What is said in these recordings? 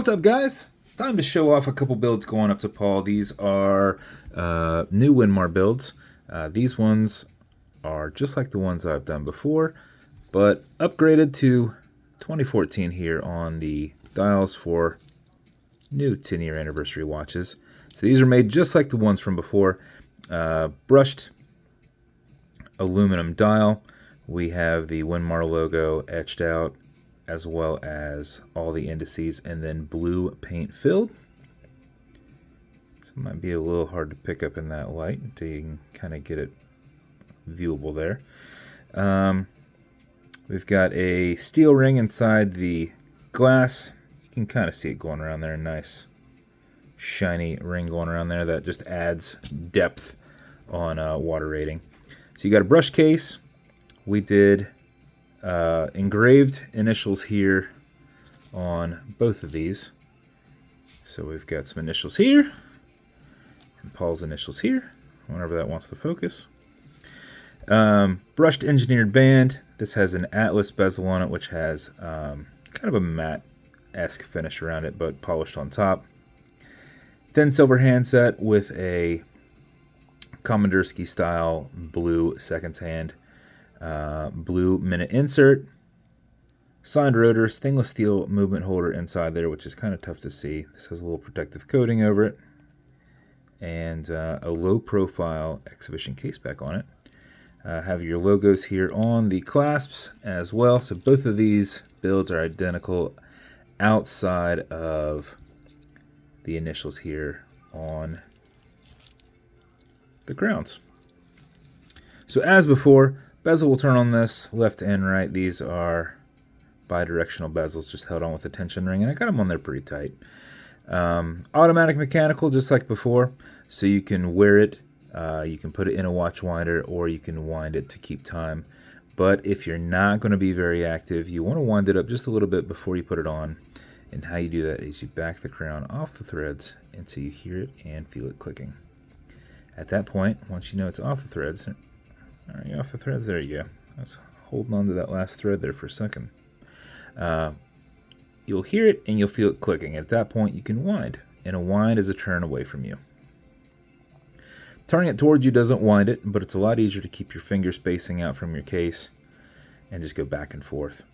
What's up, guys? Time to show off a couple builds going up to Paul. These are new WINMAR builds. These ones are just like the ones I've done before, but upgraded to 2014 here on the dials for new 10-year anniversary watches. So these are made just like the ones from before. Brushed aluminum dial. We have the WINMAR logo etched out, as well as all the indices, and then blue paint filled. So it might be a little hard to pick up in that light until you can kind of get it viewable there. We've got a steel ring inside the glass. You can kind of see it going around there. Nice shiny ring going around there that just adds depth on water rating. So you got a brush case. We did engraved initials here on both of these. So we've got some initials here and Paul's initials here, whenever that wants to focus. Brushed engineered band. This has an Atlas bezel on it, which has kind of a matte-esque finish around it, but polished on top. Thin silver handset with a Kommandersky style blue seconds hand. Blue minute insert, signed rotor, stainless steel movement holder inside there, which is kind of tough to see. This has a little protective coating over it, and a low profile exhibition caseback on it. Have your logos here on the clasps as well. So both of these builds are identical outside of the initials here on the crowns. So as before, bezel will turn on this left and right. These are bi-directional bezels, just held on with a tension ring, and I got them on there pretty tight. Automatic mechanical, just like before, so you can wear it, you can put it in a watch winder, or you can wind it to keep time. But if you're not going to be very active, you want to wind it up just a little bit before you put it on. And how you do that is you back the crown off the threads until you hear it and feel it clicking. At that point, once you know it's off the threads, all right, off the threads, there you go. I was holding on to that last thread there for a second. You'll hear it and you'll feel it clicking. At that point, you can wind, and a wind is a turn away from you. Turning it towards you doesn't wind it, but it's a lot easier to keep your finger spacing out from your case and just go back and forth.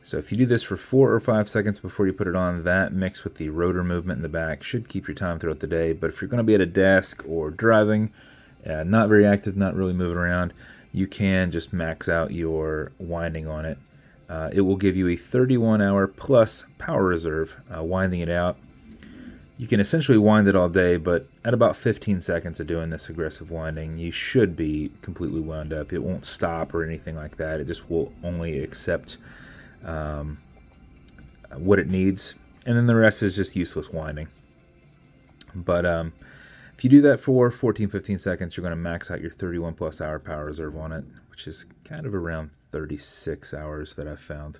So if you do this for 4 or 5 seconds before you put it on, that mixed with the rotor movement in the back should keep your time throughout the day. But if you're going to be at a desk or driving, not very active, not really moving around, you can just max out your winding on it. It will give you a 31-hour plus power reserve winding it out. You can essentially wind it all day, but at about 15 seconds of doing this aggressive winding, you should be completely wound up. It won't stop or anything like that. It just will only accept what it needs, and then the rest is just useless winding. But if you do that for 14-15 seconds, you're going to max out your 31 plus hour power reserve on it, which is kind of around 36 hours that I've found.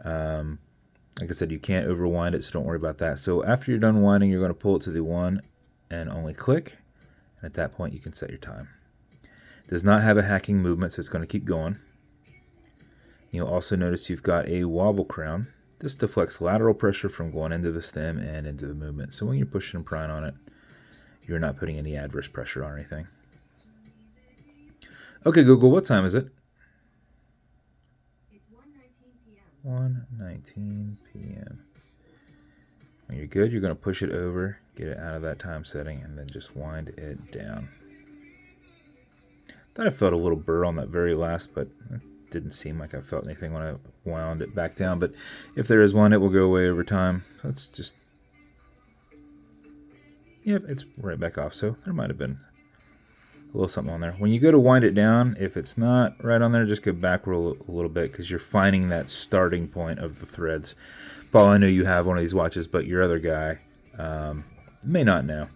Like I said, you can't overwind it, so don't worry about that. So after you're done winding, you're going to pull it to the one and only click, and at that point you can set your time. It does not have a hacking movement, so it's going to keep going. You'll also notice you've got a wobble crown. This deflects lateral pressure from going into the stem and into the movement. So when you're pushing and prying on it, you're not putting any adverse pressure on anything. Okay, Google, what time is it? It's 1:19 p.m. 1:19 p.m. When you're good, you're going to push it over, get it out of that time setting, and then just wind it down. Thought I felt a little burr on that very last, but it didn't seem like I felt anything when I wound it back down. But if there is one, it will go away over time. So let's just... Yep, it's right back off, so there might have been a little something on there. When you go to wind it down, if it's not right on there, just go backward a little bit, because you're finding that starting point of the threads. Paul, I know you have one of these watches, but your other guy may not know.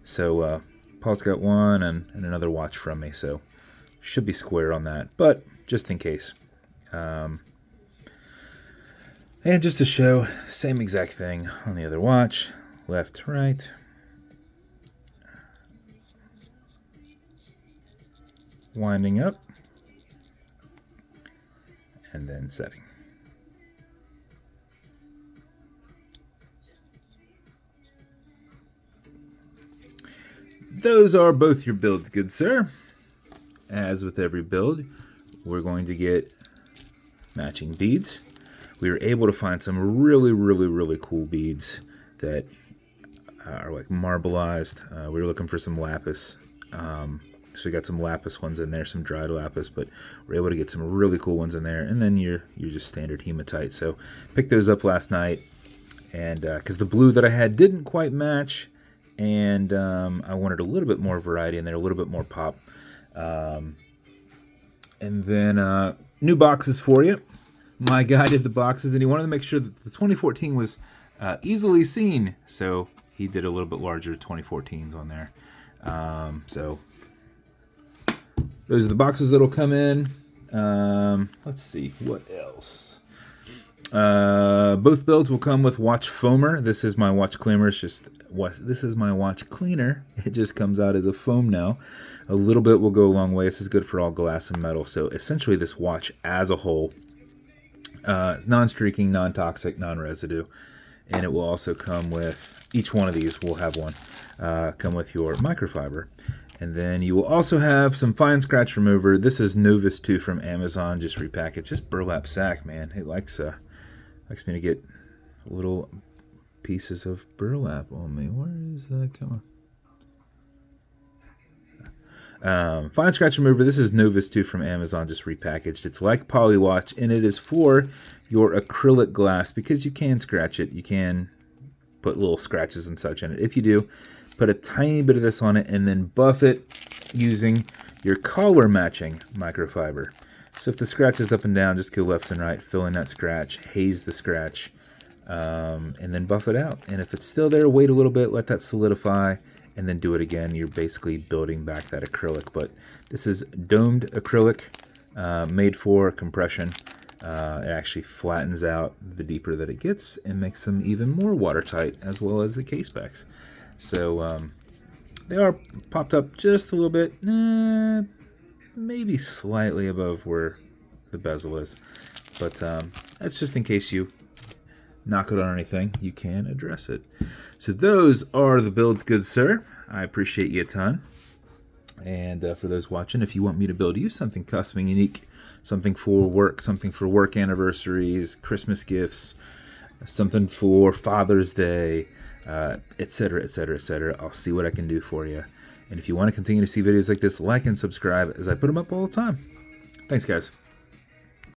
So Paul's got one and another watch from me, so should be square on that, but just in case. And just to show, same exact thing on the other watch, left, right. Winding up and then setting. those are both your builds, good sir. As with every build, we're going to get matching beads. We were able to find some really cool beads that are like marbleized. We were looking for some lapis. So we got some lapis ones in there, some dried lapis, but we're able to get some really cool ones in there. And then you're just standard hematite. So picked those up last night, and because the blue that I had didn't quite match, and I wanted a little bit more variety in there, a little bit more pop. And then new boxes for you. My guy did the boxes, and he wanted to make sure that the 2014 was easily seen, so he did a little bit larger 2014s on there. So those are the boxes that'll come in. Let's see, what else? Both builds will come with watch foamer. This is my watch cleaner. This is my watch cleaner. It just comes out as a foam now. A little bit will go a long way. This is good for all glass and metal. So essentially, this watch as a whole, non-streaking, non-toxic, non-residue, and it will also come with each one of these. Will have one come with your microfiber. And then you will also have some fine scratch remover. This is Novus 2 from Amazon, just repackaged. Just burlap sack, man. It likes me to get little pieces of burlap on me. Where is that coming? Fine scratch remover. This is Novus 2 from Amazon, just repackaged. It's like Polywatch, and it is for your acrylic glass because you can scratch it. You can put little scratches and such in it. If you do, put a tiny bit of this on it and then buff it using your color matching microfiber. So if the scratch is up and down, just go left and right, fill in that scratch, haze the scratch, and then buff it out. And if it's still there, wait a little bit, let that solidify, and then do it again. You're basically building back that acrylic. But this is domed acrylic, made for compression. It actually flattens out the deeper that it gets and makes them even more watertight, as well as the casebacks. So they are popped up just a little bit, maybe slightly above where the bezel is. But that's just in case you knock it on anything, you can address it. So those are the builds, good sir. I appreciate you a ton. And for those watching, if you want me to build you something custom and unique, something for work anniversaries, Christmas gifts, something for Father's Day, etc., etc., etc., I'll see what I can do for you. And if you want to continue to see videos like this, like and subscribe, as I put them up all the time. Thanks, guys.